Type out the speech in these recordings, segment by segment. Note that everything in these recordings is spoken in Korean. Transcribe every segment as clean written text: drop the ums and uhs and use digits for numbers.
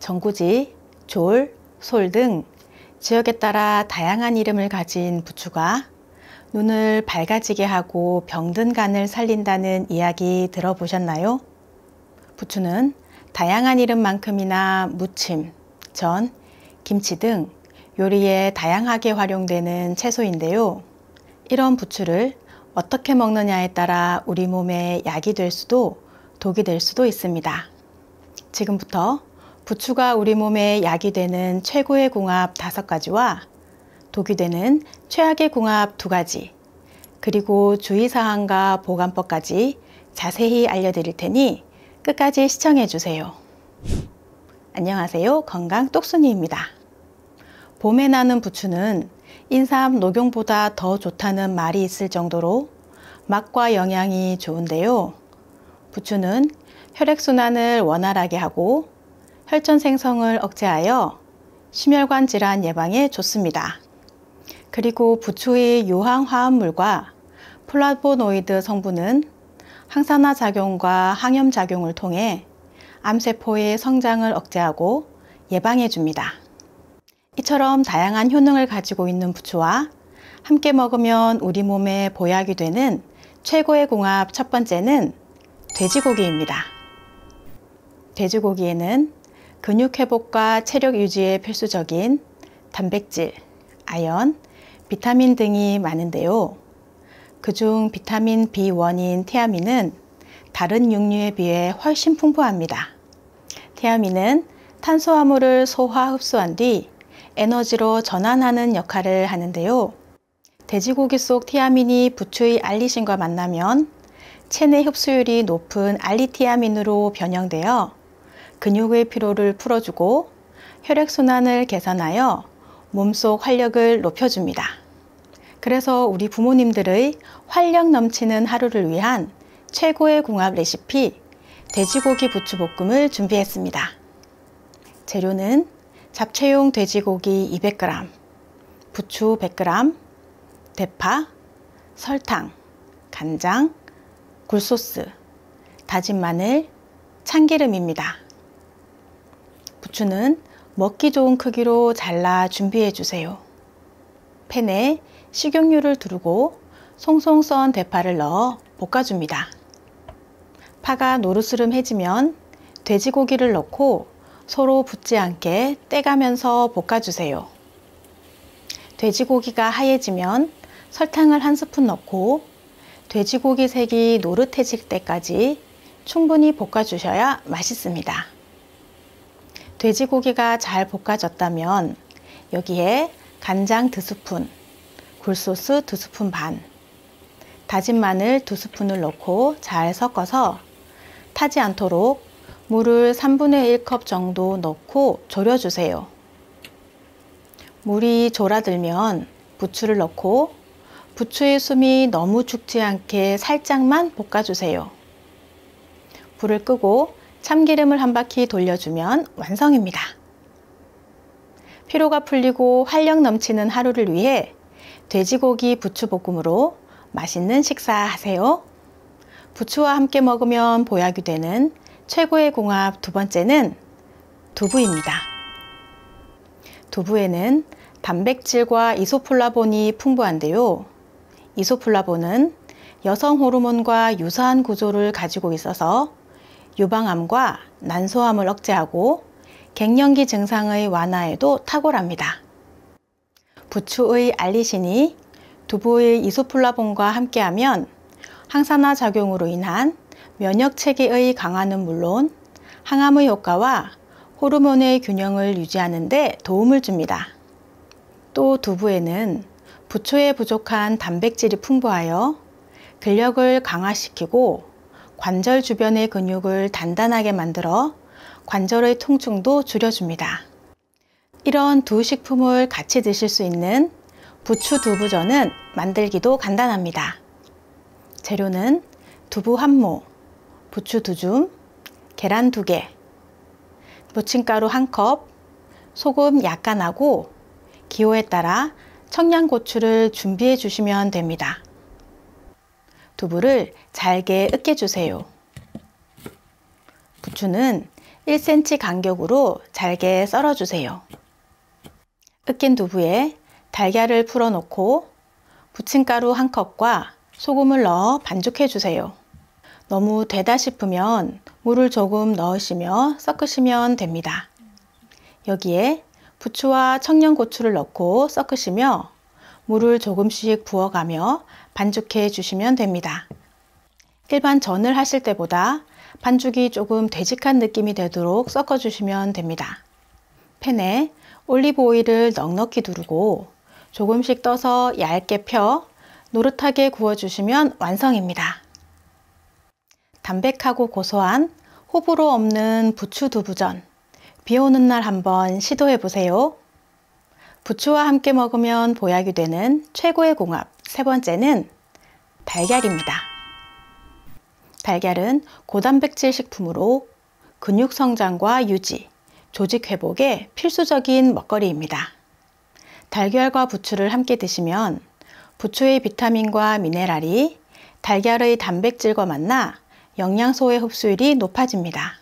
전구지, 졸, 솔 등 지역에 따라 다양한 이름을 가진 부추가 눈을 밝아지게 하고 병든 간을 살린다는 이야기 들어보셨나요? 부추는 다양한 이름만큼이나 무침, 전, 김치 등 요리에 다양하게 활용되는 채소인데요. 이런 부추를 어떻게 먹느냐에 따라 우리 몸에 약이 될 수도 독이 될 수도 있습니다. 지금부터 부추가 우리 몸에 약이 되는 최고의 궁합 5가지와 독이 되는 최악의 궁합 2가지, 그리고 주의사항과 보관법까지 자세히 알려드릴 테니 끝까지 시청해 주세요. 안녕하세요. 건강 똑순이입니다. 봄에 나는 부추는 인삼, 녹용보다 더 좋다는 말이 있을 정도로 맛과 영양이 좋은데요. 부추는 혈액순환을 원활하게 하고 혈전 생성을 억제하여 심혈관 질환 예방에 좋습니다. 그리고 부추의 유황 화합물과 플라보노이드 성분은 항산화 작용과 항염 작용을 통해 암세포의 성장을 억제하고 예방해 줍니다. 이처럼 다양한 효능을 가지고 있는 부추와 함께 먹으면 우리 몸에 보약이 되는 최고의 궁합 1번째는 돼지고기입니다. 돼지고기에는 근육 회복과 체력 유지에 필수적인 단백질, 아연, 비타민 등이 많은데요. 그중 비타민 B1인 티아민은 다른 육류에 비해 훨씬 풍부합니다. 티아민은 탄수화물을 소화 흡수한 뒤 에너지로 전환하는 역할을 하는데요. 돼지고기 속 티아민이 부추의 알리신과 만나면 체내 흡수율이 높은 알리티아민으로 변형되어 근육의 피로를 풀어주고 혈액순환을 개선하여 몸속 활력을 높여줍니다. 그래서 우리 부모님들의 활력 넘치는 하루를 위한 최고의 궁합 레시피 돼지고기 부추볶음을 준비했습니다. 재료는 잡채용 돼지고기 200g, 부추 100g, 대파, 설탕, 간장, 굴소스, 다진 마늘, 참기름입니다. 부추는 먹기 좋은 크기로 잘라 준비해 주세요. 팬에 식용유를 두르고 송송 썬 대파를 넣어 볶아줍니다. 파가 노르스름해지면 돼지고기를 넣고 서로 붙지 않게 떼가면서 볶아주세요. 돼지고기가 하얘지면 설탕을 1스푼 넣고 돼지고기 색이 노릇해질 때까지 충분히 볶아주셔야 맛있습니다. 돼지고기가 잘 볶아졌다면 여기에 간장 2스푼, 굴소스 2스푼 반, 다진 마늘 2스푼을 넣고 잘 섞어서 타지 않도록 물을 3분의 1컵 정도 넣고 졸여주세요. 물이 졸아들면 부추를 넣고 부추의 숨이 너무 죽지 않게 살짝만 볶아주세요. 불을 끄고 참기름을 한 바퀴 돌려주면 완성입니다. 피로가 풀리고 활력 넘치는 하루를 위해 돼지고기 부추볶음으로 맛있는 식사하세요. 부추와 함께 먹으면 보약이 되는 최고의 궁합 2번째는 두부입니다. 두부에는 단백질과 이소플라본이 풍부한데요. 이소플라본은 여성 호르몬과 유사한 구조를 가지고 있어서 유방암과 난소암을 억제하고 갱년기 증상의 완화에도 탁월합니다. 부추의 알리신이 두부의 이소플라본과 함께하면 항산화 작용으로 인한 면역 체계의 강화는 물론 항암의 효과와 호르몬의 균형을 유지하는 데 도움을 줍니다. 또 두부에는 부추에 부족한 단백질이 풍부하여 근력을 강화시키고 관절 주변의 근육을 단단하게 만들어 관절의 통증도 줄여줍니다. 이런 두 식품을 같이 드실 수 있는 부추 두부전은 만들기도 간단합니다. 재료는 두부 1모, 부추 2줌, 계란 2개, 부침가루 1컵, 소금 약간 하고 기호에 따라 청양고추를 준비해 주시면 됩니다. 두부를 잘게 으깨주세요. 부추는 1cm 간격으로 잘게 썰어주세요. 으깬 두부에 달걀을 풀어놓고 부침가루 1컵과 소금을 넣어 반죽해주세요. 너무 되다 싶으면 물을 조금 넣으시며 섞으시면 됩니다. 여기에 부추와 청양고추를 넣고 섞으시며 물을 조금씩 부어가며 반죽해 주시면 됩니다. 일반 전을 하실 때보다 반죽이 조금 되직한 느낌이 되도록 섞어 주시면 됩니다. 팬에 올리브 오일을 넉넉히 두르고 조금씩 떠서 얇게 펴 노릇하게 구워주시면 완성입니다. 담백하고 고소한 호불호 없는 부추 두부전, 비 오는 날 한번 시도해 보세요. 부추와 함께 먹으면 보약이 되는 최고의 궁합, 세 번째는 달걀입니다. 달걀은 고단백질 식품으로 근육 성장과 유지, 조직 회복에 필수적인 먹거리입니다. 달걀과 부추를 함께 드시면 부추의 비타민과 미네랄이 달걀의 단백질과 만나 영양소의 흡수율이 높아집니다.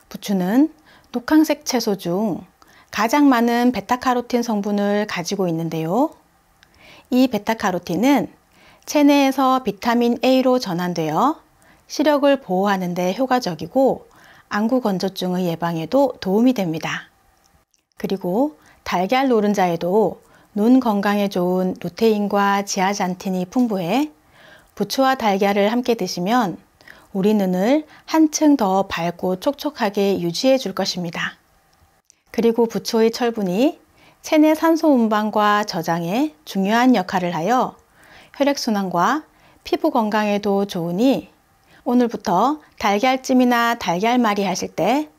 부추는 녹황색 채소 중 가장 많은 베타카로틴 성분을 가지고 있는데요. 이 베타카로틴은 체내에서 비타민 A로 전환되어 시력을 보호하는 데 효과적이고 안구 건조증의 예방에도 도움이 됩니다. 그리고 달걀 노른자에도 눈 건강에 좋은 루테인과 지아잔틴이 풍부해 부추와 달걀을 함께 드시면 우리 눈을 한층 더 밝고 촉촉하게 유지해 줄 것입니다. 그리고 부추의 철분이 체내 산소 운반과 저장에 중요한 역할을 하여 혈액순환과 피부 건강에도 좋으니 오늘부터 달걀찜이나 달걀말이 하실 때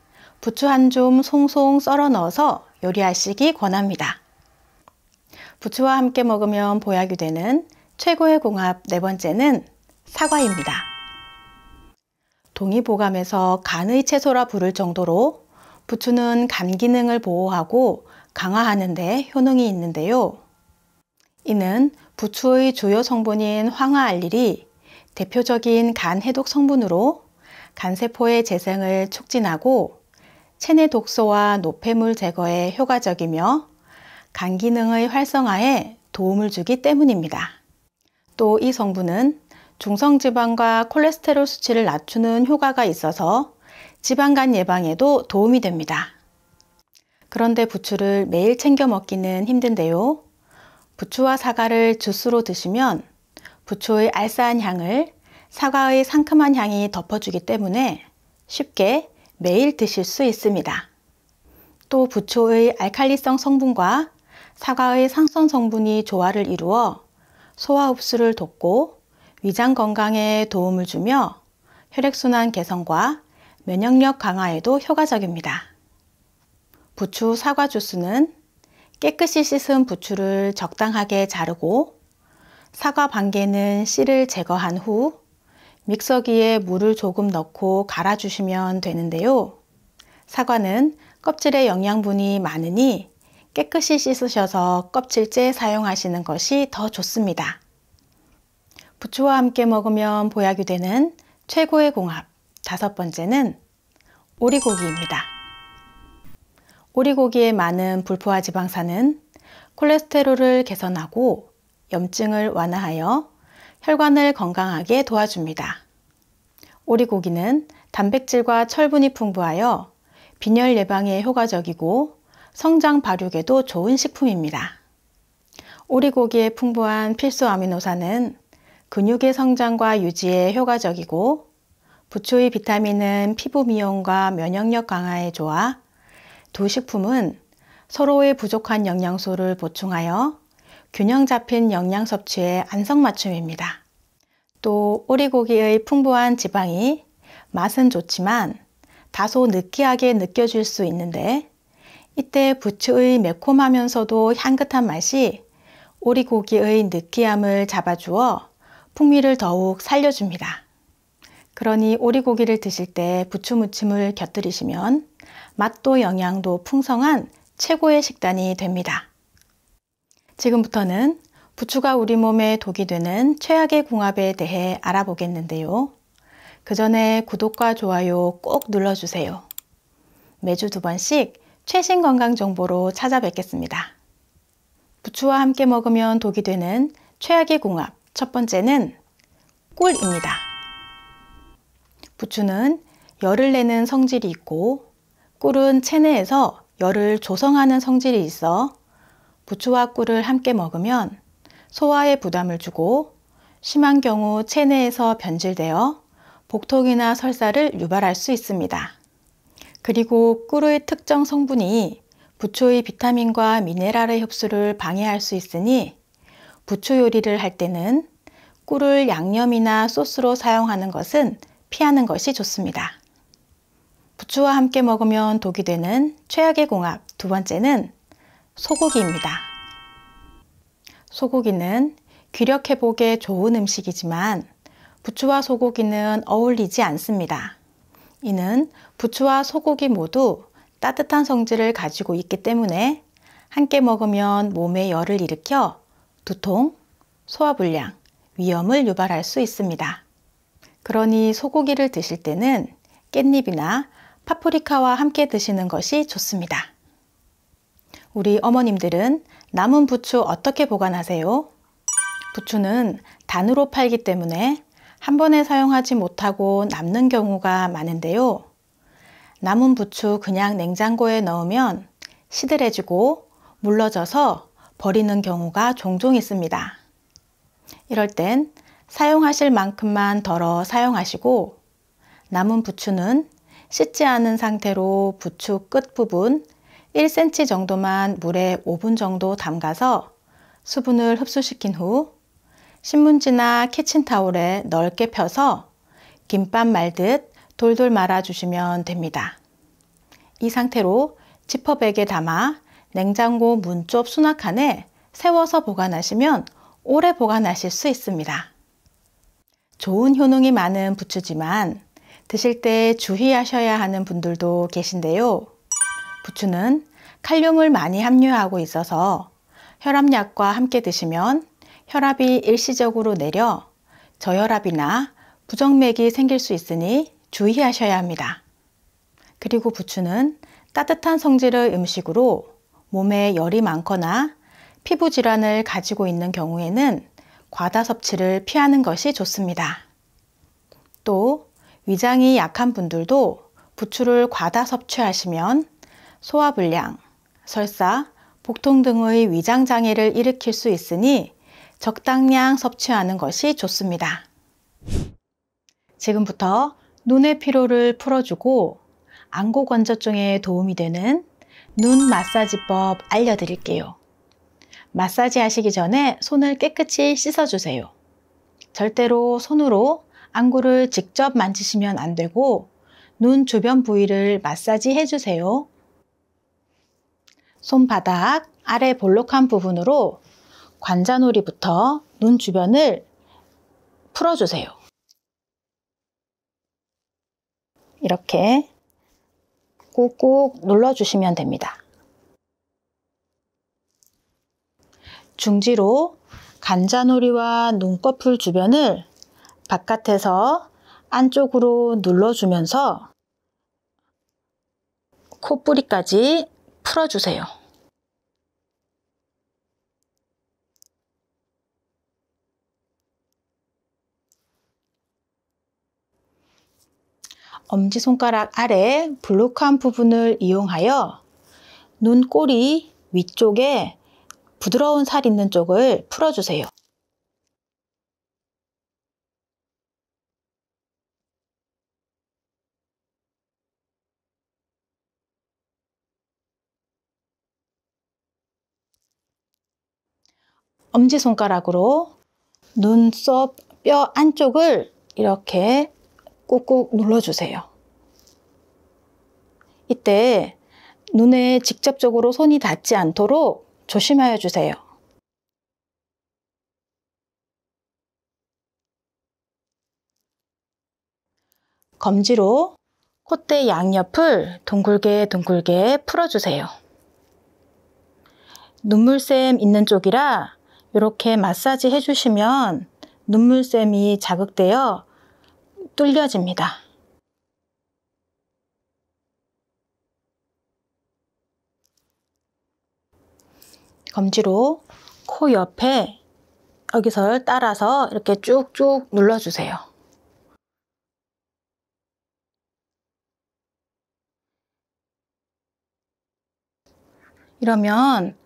부추 한 줌 송송 썰어 넣어서 요리하시기 권합니다. 부추와 함께 먹으면 보약이 되는 최고의 궁합 네 번째는 사과입니다. 동의보감에서 간의 채소라 부를 정도로 부추는 간 기능을 보호하고 강화하는 데 효능이 있는데요. 이는 부추의 주요 성분인 황화알릴이 대표적인 간 해독 성분으로 간세포의 재생을 촉진하고 체내 독소와 노폐물 제거에 효과적이며 간 기능의 활성화에 도움을 주기 때문입니다. 또 이 성분은 중성지방과 콜레스테롤 수치를 낮추는 효과가 있어서 지방간 예방에도 도움이 됩니다. 그런데 부추를 매일 챙겨 먹기는 힘든데요. 부추와 사과를 주스로 드시면 부추의 알싸한 향을 사과의 상큼한 향이 덮어주기 때문에 쉽게 매일 드실 수 있습니다. 또 부추의 알칼리성 성분과 사과의 상선 성분이 조화를 이루어 소화 흡수를 돕고 위장 건강에 도움을 주며 혈액순환 개선과 면역력 강화에도 효과적입니다. 부추 사과 주스는 깨끗이 씻은 부추를 적당하게 자르고 사과 반개는 씨를 제거한 후 믹서기에 물을 조금 넣고 갈아주시면 되는데요. 사과는 껍질에 영양분이 많으니 깨끗이 씻으셔서 껍질째 사용하시는 것이 더 좋습니다. 부추와 함께 먹으면 보약이 되는 최고의 궁합 다섯 번째는 오리고기입니다. 오리고기에 많은 불포화 지방산은 콜레스테롤을 개선하고 염증을 완화하여 혈관을 건강하게 도와줍니다. 오리고기는 단백질과 철분이 풍부하여 빈혈 예방에 효과적이고 성장 발육에도 좋은 식품입니다. 오리고기에 풍부한 필수 아미노산은 근육의 성장과 유지에 효과적이고 부추의 비타민은 피부 미용과 면역력 강화에 좋아 두 식품은 서로의 부족한 영양소를 보충하여 균형 잡힌 영양 섭취의 안성맞춤입니다. 또 오리고기의 풍부한 지방이 맛은 좋지만 다소 느끼하게 느껴질 수 있는데 이때 부추의 매콤하면서도 향긋한 맛이 오리고기의 느끼함을 잡아주어 풍미를 더욱 살려줍니다. 그러니 오리고기를 드실 때 부추 무침을 곁들이시면 맛도 영양도 풍성한 최고의 식단이 됩니다. 지금부터는 부추가 우리 몸에 독이 되는 최악의 궁합에 대해 알아보겠는데요. 그 전에 구독과 좋아요 꼭 눌러주세요. 매주 2번씩 최신 건강 정보로 찾아뵙겠습니다. 부추와 함께 먹으면 독이 되는 최악의 궁합 첫 번째는 꿀입니다. 부추는 열을 내는 성질이 있고 꿀은 체내에서 열을 조성하는 성질이 있어 부추와 꿀을 함께 먹으면 소화에 부담을 주고 심한 경우 체내에서 변질되어 복통이나 설사를 유발할 수 있습니다. 그리고 꿀의 특정 성분이 부추의 비타민과 미네랄의 흡수를 방해할 수 있으니 부추 요리를 할 때는 꿀을 양념이나 소스로 사용하는 것은 피하는 것이 좋습니다. 부추와 함께 먹으면 독이 되는 최악의 궁합 두 번째는 소고기입니다. 소고기는 귀력 회복에 좋은 음식이지만 부추와 소고기는 어울리지 않습니다. 이는 부추와 소고기 모두 따뜻한 성질을 가지고 있기 때문에 함께 먹으면 몸에 열을 일으켜 두통, 소화불량, 위염을 유발할 수 있습니다. 그러니 소고기를 드실 때는 깻잎이나 파프리카와 함께 드시는 것이 좋습니다. 우리 어머님들은 남은 부추 어떻게 보관하세요? 부추는 단으로 팔기 때문에 한 번에 사용하지 못하고 남는 경우가 많은데요. 남은 부추 그냥 냉장고에 넣으면 시들해지고 물러져서 버리는 경우가 종종 있습니다. 이럴 땐 사용하실 만큼만 덜어 사용하시고 남은 부추는 씻지 않은 상태로 부추 끝부분 1cm 정도만 물에 5분 정도 담가서 수분을 흡수시킨 후 신문지나 키친타올에 넓게 펴서 김밥 말듯 돌돌 말아주시면 됩니다. 이 상태로 지퍼백에 담아 냉장고 문쪽 수납칸에 세워서 보관하시면 오래 보관하실 수 있습니다. 좋은 효능이 많은 부추지만 드실 때 주의하셔야 하는 분들도 계신데요. 부추는 칼륨을 많이 함유하고 있어서 혈압약과 함께 드시면 혈압이 일시적으로 내려 저혈압이나 부정맥이 생길 수 있으니 주의하셔야 합니다. 그리고 부추는 따뜻한 성질의 음식으로 몸에 열이 많거나 피부 질환을 가지고 있는 경우에는 과다 섭취를 피하는 것이 좋습니다. 또 위장이 약한 분들도 부추를 과다 섭취하시면 소화불량, 설사, 복통 등의 위장장애를 일으킬 수 있으니 적당량 섭취하는 것이 좋습니다. 지금부터 눈의 피로를 풀어주고 안구 건조증에 도움이 되는 눈 마사지법 알려드릴게요. 마사지 하시기 전에 손을 깨끗이 씻어주세요. 절대로 손으로 안구를 직접 만지시면 안 되고 눈 주변 부위를 마사지 해주세요. 손바닥 아래 볼록한 부분으로 관자놀이부터 눈 주변을 풀어주세요. 이렇게 꾹꾹 눌러주시면 됩니다. 중지로 관자놀이와 눈꺼풀 주변을 바깥에서 안쪽으로 눌러주면서 콧부리까지 풀어주세요. 엄지손가락 아래 볼록한 부분을 이용하여 눈꼬리 위쪽에 부드러운 살 있는 쪽을 풀어주세요. 엄지손가락으로 눈썹 뼈 안쪽을 이렇게 꾹꾹 눌러주세요. 이때 눈에 직접적으로 손이 닿지 않도록 조심하여 주세요. 검지로 콧대 양옆을 둥글게 풀어주세요. 눈물샘 있는 쪽이라 이렇게 마사지 해주시면 눈물샘이 자극되어 뚫려집니다. 검지로 코 옆에 여기서 따라서 이렇게 쭉쭉 눌러주세요. 이러면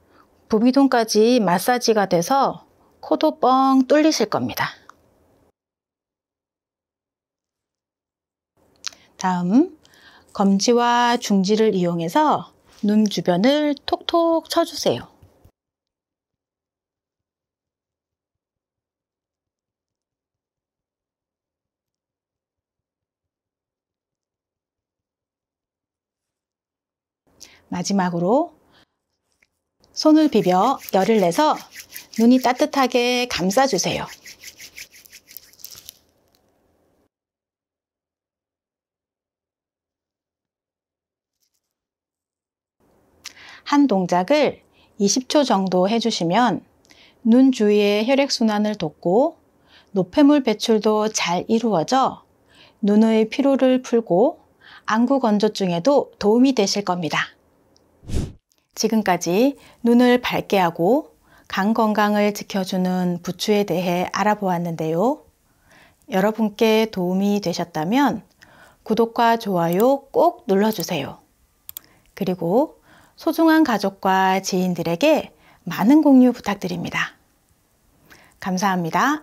부비동까지 마사지가 돼서 코도 뻥 뚫리실 겁니다. 다음, 검지와 중지를 이용해서 눈 주변을 톡톡 쳐주세요. 마지막으로 손을 비벼 열을 내서 눈이 따뜻하게 감싸주세요. 한 동작을 20초 정도 해주시면 눈 주위의 혈액순환을 돕고 노폐물 배출도 잘 이루어져 눈의 피로를 풀고 안구 건조증에도 도움이 되실 겁니다. 지금까지 눈을 밝게 하고 간 건강을 지켜주는 부추에 대해 알아보았는데요. 여러분께 도움이 되셨다면 구독과 좋아요 꼭 눌러주세요. 그리고 소중한 가족과 지인들에게 많은 공유 부탁드립니다. 감사합니다.